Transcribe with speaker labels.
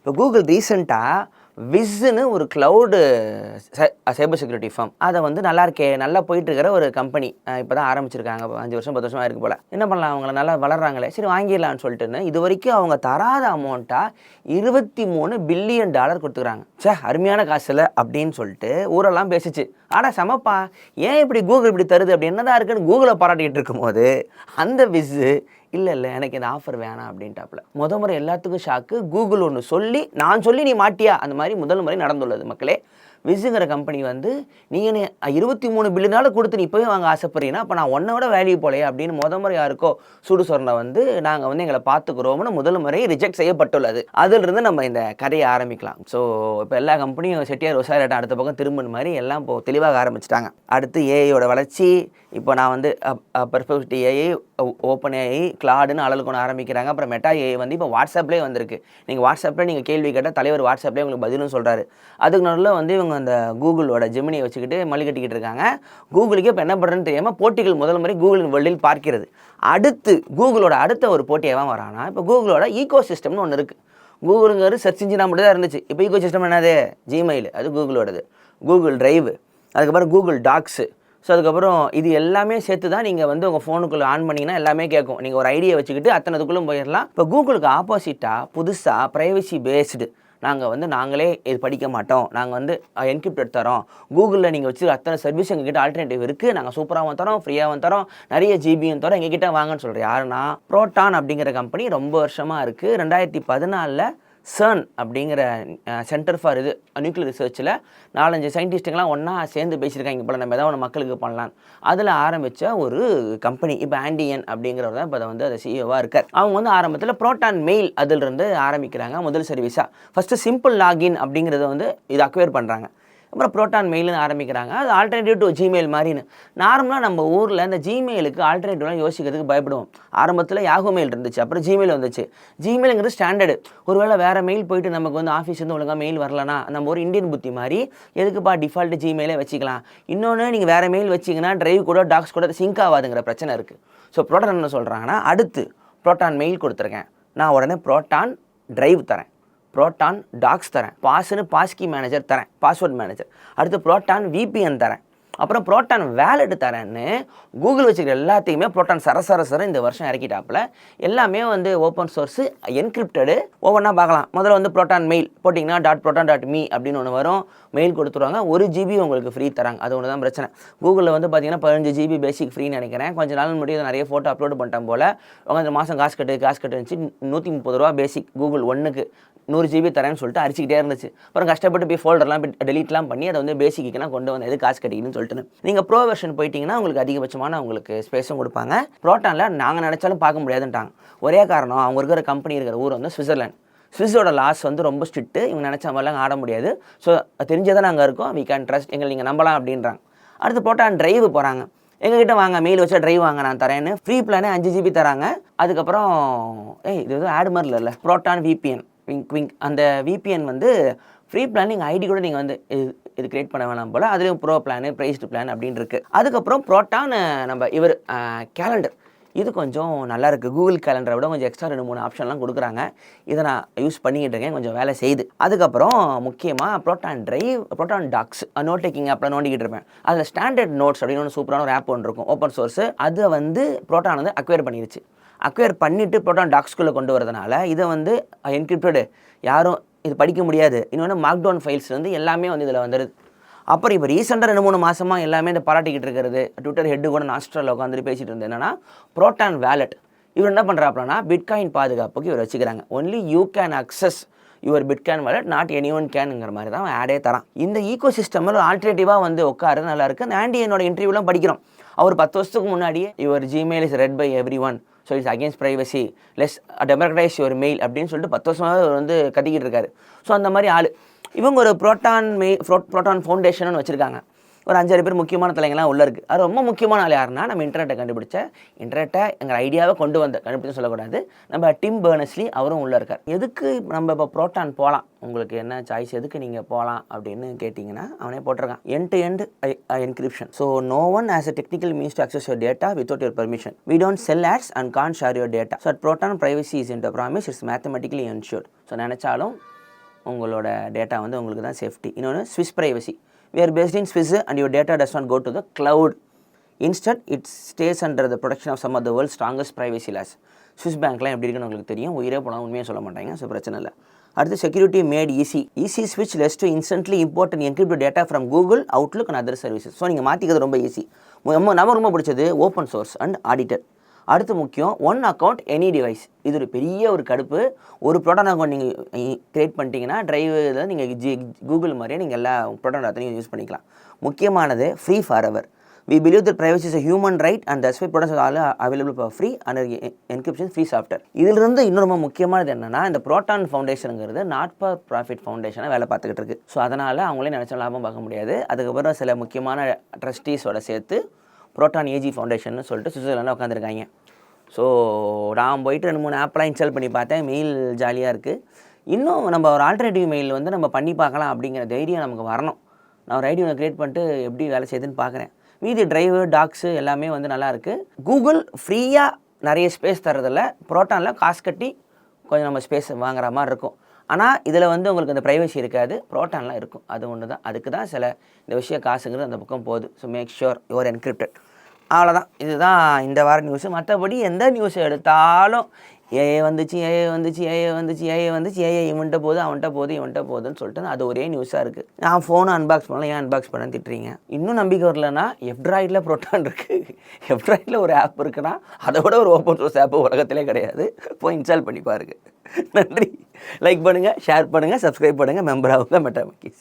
Speaker 1: இப்போ கூகுள் ரீசெண்டாக விஸ்ன்னு ஒரு க்ளவுடு சைபர் செக்யூரிட்டி ஃபார்ம் அதை வந்து நல்லா போயிட்டு இருக்கிற ஒரு கம்பெனி இப்போ தான் ஆரம்பிச்சிருக்காங்க. 5 வருஷம் 10 வருஷமாக இருக்கு போல். என்ன பண்ணலாம், அவங்கள நல்லா வளர்றாங்களே, சரி வாங்கிடலான்னு சொல்லிட்டுன்னு இது வரைக்கும் அவங்க தராத அமௌண்ட்டாக $23 பில்லியன் கொடுத்துக்கிறாங்க. அருமையான காசு இல்லை அப்படின்னு சொல்லிட்டு ஊரெல்லாம் பேசிச்சு. ஆனால் சமப்பா, ஏன் இப்படி கூகுள் இப்படி தருது அப்படி என்னதான் இருக்குன்னு கூகுளை பாராட்டிகிட்டு இருக்கும்போது அந்த விஸ்ஸு இல்லை எனக்கு இந்த ஆஃபர் வேணாம் அப்படின்ட்டாப்புல. முறை எல்லாத்துக்கும் ஷாக்கு. கூகுள் ஒன்று சொல்லி நான் சொல்லி நீ மாட்டியா, அந்த மாதிரி முதல் முறை நடந்துள்ளது மக்களே. விஸ்ஸுங்கிற கம்பெனி வந்து நீங்கள் 23 பில்லியனால கொடுத்து நீ இப்போவே வாங்க ஆசைப்படுறீங்கன்னா அப்போ நான் ஒன்னோட வேல்யூ போலையே அப்படின்னு முறை யாருக்கோ சூடு சொன்ன வந்து நாங்கள் வந்து எங்களை பார்த்துக்குறோம்னு முதல் முறை ரிஜெக்ட் செய்யப்பட்டுள்ளது. அதிலிருந்து நம்ம இந்த கதையை ஆரம்பிக்கலாம். ஸோ இப்போ எல்லா கம்பெனியும் செட்டியார் விசாரிட்ட அடுத்த பக்கம் திரும்பின மாதிரி எல்லாம் இப்போ தெளிவாக ஆரம்பிச்சிட்டாங்க. அடுத்து ஏஐயோட வளர்ச்சி. இப்போ நான் வந்து பெர்ஃபெக்ட் ஏஐ, ஓப்பன் ஏஐ, கிளாடுன்னு அழகு கொண்டு ஆரம்பிக்கிறாங்க. அப்புறம் மெட்டா ஏஐ வந்து இப்போ வாட்ஸ்அப்லேயே வந்திருக்கு. நீங்கள் வாட்ஸ்அப்பில் நீங்கள் கேள்வி கேட்டால் தலைவர் வாட்ஸ்அப்லேயே உங்களுக்கு பதிலும் சொல்கிறாரு. அதுக்கு நடுவில் வந்து இவங்க அந்த கூகுளோட ஜெமினியை வச்சுக்கிட்டு மல்லி கட்டிக்கிட்டு இருக்காங்க. கூகுளுக்கு இப்போ என்ன பண்ணுறதுன்னு தெரியாமல் போட்டிகள் முதல் முறை கூகுளின் வேர்ல்டில் பார்க்கிறது. அடுத்து கூகுளோட அடுத்த ஒரு போட்டியாக வரானா, இப்போ கூகுளோட ஈகோ சிஸ்டம்னு ஒன்று இருக்குது. கூகுளுங்கிறது சர்ச் இன்ஜினாக மட்டும் தான் இருந்துச்சு. இப்போ ஈகோ சிஸ்டம் என்னது, ஜிமெயில் அது கூகுளோடது, கூகுள் டிரைவ், அதுக்கப்புறம் கூகுள் டாக்ஸு. ஸோ அதுக்கப்புறம் இது எல்லாமே சேர்த்து தான் நீங்கள் வந்து உங்கள் ஃபோனுக்குள்ளே ஆன் பண்ணிங்கன்னா எல்லாமே கேட்கும். நீங்கள் ஒரு ஐடியா வச்சுக்கிட்டு அத்தனைக்குள்ளே போயிடலாம். இப்போ கூகுளுக்கு ஆப்போசிட்டாக புதுசாக ப்ரைவசி பேஸ்டு நாங்களே இது படிக்க மாட்டோம், நாங்கள் வந்து என்கிரிப்டட் தரோம், கூகுளில் நீங்கள் வச்சு அத்தனை சர்வீஸ் எங்ககிட்ட ஆல்டர்னேட்டிவ் இருக்குது, நாங்கள் சூப்பராகவும் தரோம், ஃப்ரீயாகவும் தரோம், நிறைய ஜிபியும் தரோம், எங்ககிட்ட வாங்கன்னு சொல்கிறேன். யாருன்னா ப்ரோட்டான் அப்படிங்கிற கம்பெனி ரொம்ப வருஷமாக இருக்குது. 2014 சர்ன் அப்படிங்கிற சென்டர் ஃபார் நியூக்ளியர் ரிசர்ச்சில் 4-5 சயின்டிஸ்ட்டுங்களாம் ஒன்றா சேர்ந்து பேசியிருக்காங்க. இப்போ நம்ம ஏதாவது ஒன்று மக்களுக்கு பண்ணலாம் அதில் ஆரம்பித்த ஒரு கம்பெனி. இப்போ ஆண்டியன் அப்படிங்கிறவர் தான் இப்போ வந்து அதை சிஇஓவாக இருக்கார். அவங்க வந்து ஆரம்பத்தில் ப்ரோட்டான் மெயில் அதிலிருந்து ஆரம்பிக்கிறாங்க முதல் சர்வீஸாக. ஃபஸ்ட்டு சிம்பிள் லாகின் அப்படிங்கிறத வந்து இது அக்வயர் பண்ணுறாங்க. அப்புறம் ப்ரோட்டான் மெயில்னு ஆரம்பிக்கிறாங்க. அது ஆல்டர்னேட்டிவ் டு ஜிமெயில் மாதிரின்னு. நார்மலாக நம்ம ஊரில் இந்த ஜிமெயிலுக்கு ஆல்டர்னேட்டிவ்லாம் யோசிக்கிறதுக்கு பயப்படுவோம். ஆரம்பத்தில் யாகோ மெயில் இருந்துச்சு, அப்புறம் ஜிமெயில் வந்துச்சு. ஜிமெயிலுங்கிறது ஸ்டாண்டர்டு. ஒருவேளை வேறு மெயில் போயிட்டு நமக்கு வந்து ஆஃபீஸ்லேருந்து ஒழுங்காக மெயில் வரலனா நம்ம ஒரு இந்தியன் புத்தி மாதிரி எதுக்குப்பா டிஃபால்ட்டு ஜிமெயிலே வச்சுக்கலாம். இன்னொன்று நீங்கள் வேறு மெயில் வச்சிங்கன்னா டிரைவ் கூட டாக்ஸ் கூட சிங்க் ஆகாதுங்கிற பிரச்சனை இருக்குது. ஸோ ப்ரோட்டான் என்ன சொல்கிறாங்கன்னா, அடுத்து ப்ரோட்டான் மெயில் கொடுத்துருக்கேன், நான் உடனே ப்ரோட்டான் டிரைவ் தரேன், ப்ரோட்டான் டாக்ஸ் தரேன், பாஸ்கி மேனேஜர் தரேன், பாஸ்வேர்ட் மேனேஜர், அடுத்து ப்ரோட்டான் விபிஎன் தரேன், அப்புறம் ப்ரோட்டான் வேலெட் தரேன்னு கூகுள் வச்சுக்கிற எல்லாத்தையுமே ப்ரோட்டான் சரசர இந்த வருஷம் இறக்கிட்டாப்புல. எல்லாமே வந்து ஓப்பன் சோர்ஸு, என்கிரிப்டடு. ஒவ்வொன்றா பார்க்கலாம். முதல்ல வந்து ப்ரோட்டான் மெயில் போட்டிங்கன்னா .proton.me அப்படின்னு ஒன்று வரும். மெயில் கொடுத்துருவாங்க. 1 GB உங்களுக்கு ஃப்ரீ தராங்க. அது ஒன்று தான் பிரச்சனை. கூகுளில் வந்து பார்த்தீங்கன்னா 15 GB பேசிக் ஃப்ரீன்னு நினைக்கிறேன். கொஞ்சம் நாள் முடியும் நிறைய ஃபோட்டோ அப்லோடு பண்ணிட்டேன் போல். உங்கள் மாதம் காசு கட்டு இருந்துச்சு. $130 பேசிக். கூகுள் ஒன்றுக்கு 100 GB தரேன்னு சொல்லிட்டு அரிச்சிக்கிட்டே இருந்துச்சு. அப்புறம் கஷ்டப்பட்டு போய் ஃபோல்டர்லாம் டெலீட்லாம் பண்ணி அதை வந்து பேசிக்குன்னா கொண்டு வந்து எது காசு கட்டிக்கணும்னு சொல்லிட்டு. நீங்கள் ப்ரோ வெர்ஷன் போயிட்டீங்கன்னா உங்களுக்கு அதிகபட்சமான உங்களுக்கு ஸ்பேஸும் கொடுப்பாங்க. ப்ரோட்டானில் நாங்கள் நினச்சாலும் பார்க்க முடியாதுன்ட்டாங்க. ஒரே காரணம், அவங்க இருக்கிற கம்பெனி இருக்கிற ஊர் வந்து சுவிட்சர்லாந்து. ஸ்விஸ்ஸோட லாஸ் வந்து ரொம்ப ஸ்ட்ரிக்ட்டு. இவங்க நினச்ச மாதிரிலாம் ஆட முடியாது. ஸோ தெரிஞ்சதான் நாங்கள் இருக்கோம், வி கேன் ட்ரஸ்ட், எங்களை நீங்கள் நம்பலாம் அப்படின்றாங்க. அடுத்து ப்ரோட்டான் டிரைவ் போகிறாங்க. எங்ககிட்ட வாங்க, மெயில் வச்சா டிரைவ் வாங்க நான் தரேன்னு ஃப்ரீ பிளானே 5 GB தராங்க. அதுக்கப்புறம் இது எதுவும் ஆட் மாதிரி இல்லை, ப்ரோட்டான் விபிஎன் விங்க் அந்த விபிஎன் வந்து ஃப்ரீ பிளான். நீங்கள் ஐடி கூட நீங்கள் வந்து இது கிரியேட் பண்ண வேணாம் போல். அதுலேயும் ப்ரோ பிளானு, ப்ரைஸ்டு பிளான் அப்படின்னு இருக்குது. அதுக்கப்புறம் ப்ரோட்டான் நம்ம கேலண்டர், இது கொஞ்சம் நல்லா இருக்குது. கூகுள் கேலண்டரை விட கொஞ்சம் எக்ஸ்ட்ரா 2-3 ஆப்ஷன்லாம் கொடுக்குறாங்க. இதை நான் யூஸ் பண்ணிக்கிட்டு இருக்கேன், கொஞ்சம் வேலை செய்யுது. அதுக்கப்புறம் முக்கியமாக Proton Drive, Proton Docs, note taking ஆப்பில் நோண்டிக்கிட்டு இருப்பேன். அதில் ஸ்டாண்டர்ட் நோட்ஸ் அப்படின்னு ஒன்று சூப்பரான ஒரு ஆப் ஒன்று இருக்கும், ஓப்பன் சோர்ஸு. அதை வந்து ப்ரோட்டான் வந்து அக்வயர் பண்ணிடுச்சு. அக்வயர் பண்ணிவிட்டு ப்ரோட்டான் டாக்ஸ்குள்ளே கொண்டு வரதுனால இதை வந்து என்கிரிப்டடு, யாரும் இது படிக்க முடியாது. இன்னொன்று மார்க்டவுன் ஃபைல்ஸ்லேருந்து எல்லாமே வந்து இதில் வந்துடுது. அப்புறம் இப்போ ரீசெண்டாக 2-3 மாதமாக எல்லாமே இந்த பாராட்டிக்கிட்டு இருக்கிறது, ட்விட்டர் ஹெட்டு கூட நாஸ்ட்ராவில் உட்காந்துட்டு பேசிகிட்டு இருந்தது என்னன்னா, ப்ரோட்டான் வேலெட். இவர் என்ன பண்ணுறாப்புலனா, பிட்காயின் பாதுகாப்புக்கு இவர் வச்சுக்கிறாங்க. Only you can access your bitcoin wallet, not any one கேனுங்கிற மாதிரி தான் ஆடே தரான். இந்த ஈகோ சிஸ்டமில் ஆல்டர்னேட்டிவாக வந்து உட்காரு நல்லா இருக்குது. அந்த ஆண்டியனோட இன்டர்வியூலாம் படிக்கிறோம். அவர் 10 வருஷத்துக்கு முன்னாடியே your Gmail is read by every one, so it's against privacy, let's democratize your mail அப்படின்னு சொல்லிட்டு 10 வருஷமாக வந்து கத்திக்கிட்டு இருக்காரு. ஸோ அந்த மாதிரி ஆள். இவங்க ஒரு ப்ரோட்டான் ஃபவுண்டேஷன் வச்சுருக்காங்க. ஒரு 5-6 பேர் முக்கியமான தலைங்கள்லாம் உள்ளே இருக்குது. அது ரொம்ப முக்கியமான ஆள் யாருன்னா, நம்ம இன்டர்நெட்டை எங்கள் ஐடியாவை கண்டுபிடிச்சு சொல்லக்கூடாது, நம்ம டிம் பெர்னர்ஸ்-லீ, அவரும் உள்ளே இருக்கார். எதுக்கு நம்ம இப்போ ப்ரோட்டான் போகலாம், உங்களுக்கு என்ன சாய்ஸ், எதுக்கு நீங்கள் போகலாம் அப்படின்னு கேட்டிங்கன்னா, அவனே போட்டிருக்கான், end-to-end encryption. So no one has a technical means to access your data without your permission. We don't sell ads and can't share your data. So at Proton, privacy isn't a promise, it's mathematically ensured. So நினச்சாலும் உங்களோட data வந்து உங்களுக்கு தான் safety. இன்னொன்று Swiss privacy. We are based in Swiss and your data does not go to the cloud. Instead, it stays under the protection of some of the world's strongest privacy laws. Swiss பேங்க்லாம் எப்படி இருக்குன்னு உங்களுக்கு தெரியும். உயிரே போனால் உண்மையாக சொல்ல மாட்டாங்க. So பிரச்சனை இல்லை. அடுத்து செக்யூரிட்டி மேட் ஈஸி. ஈஸி ஸ்விட்ச் less to instantly import and encrypt data from Google, Outlook and other services. So நீங்கள் மாற்றிக்கிறது ரொம்ப ஈஸி. நம்ம ரொம்ப பிடிச்சது ஓப்பன் சோர்ஸ் அண்ட் ஆடிட்டர். அடுத்து முக்கியம் ஒன் அக்கௌண்ட் எனி டிவைஸ். இது ஒரு பெரிய ஒரு கடுப்பு. ஒரு ப்ரோட்டான் அக்கௌண்ட் நீங்கள் க்ரியேட் பண்ணிட்டீங்கன்னா ட்ரைவ் இதில் நீங்கள் கூகுள் மாதிரியே நீங்கள் எல்லா ப்ரோட்டான் அத்தனையும் யூஸ் பண்ணிக்கலாம். முக்கியமானது free for ever. We believe that privacy is a human right and that's why products are all available for free under encryption free software. இதிலிருந்து இன்னும் ரொம்ப முக்கியமானது என்னென்னா இந்த புரோட்டான் ஃபவுண்டேஷனுங்கிறது நாட் ஃபார் ப்ராஃபிட் ஃபவுண்டேஷனாக வேலை பார்த்துக்கிட்டு இருக்குது. ஸோ அதனால் அவங்களே நினச்ச லாபம் பார்க்க முடியாது. அதுக்கப்புறம் சில முக்கியமான ட்ரஸ்டீஸோட சேர்த்து புரோட்டான் ஏஜி ஃபவுண்டேஷன் சொல்லிட்டு சுவிட்சர்லாண்டில் உட்காந்துருக்காங்க. ஸோ நான் போயிட்டு 2-3 ஆப்லாம் இன்ஸ்டால் பண்ணி பார்த்தேன். மெயில் ஜாலியாக இருக்குது. இன்னும் நம்ம ஒரு ஆல்டர்னேட்டிவ் மெயில் வந்து நம்ம பண்ணி பார்க்கலாம் அப்படிங்கிற தைரியம் நமக்கு வரணும். நான் ஒரு ஐடி ஒன்று க்ரியேட் பண்ணிட்டு எப்படி வேலை செய்யுதுன்னு பார்க்குறேன். மீதி டிரைவு டாக்ஸு எல்லாமே வந்து நல்லாயிருக்கு. கூகுள் ஃப்ரீயாக நிறைய ஸ்பேஸ் தரதில்ல. புரோட்டானில் காசு கட்டி கொஞ்சம் நம்ம ஸ்பேஸ் வாங்குற மாதிரி இருக்கும். ஆனால் இதில் வந்து உங்களுக்கு அந்த ப்ரைவசி இருக்காது. புரோட்டான்லாம் இருக்கும். அது ஒன்று தான். அதுக்கு தான் சில இந்த விஷயம் காசுங்கிறது அந்த பக்கம் போகுது. So make sure your encrypted. அவ்வளோதான். இதுதான் இந்த வார நியூஸு. மற்றபடி எந்த நியூஸ் எடுத்தாலும் ஏஐ வந்துச்சு, ஏஐ இவன்ட்ட போகுது, இவன்ட்ட போகுதுன்னு சொல்லிட்டு அது ஒரே நியூஸாக இருக்குது. நான் ஃபோனை அன்பாக்ஸ் பண்ணலாம், ஏன் அன்பாக்ஸ் பண்ண திட்டுறீங்க? இன்னும் நம்பிக்கை வரலன்னா எஃப்ட்ராய்டில் புரோட்டான் இருக்குது. எஃப்ட்ராய்டில் ஒரு ஆப் இருக்குன்னா அதை விட ஒரு ஓப்பன் சோர்ஸ் ஆப் உலகத்திலே கிடையாது. போய் இன்ஸ்டால் பண்ணி பாருங்க. நன்றி. லைக் பண்ணுங்கள், ஷேர் பண்ணுங்கள், சப்ஸ்கிரைப் பண்ணுங்கள், மெம்பர் ஆகுங்க மெட்டா மக்கீஸ்.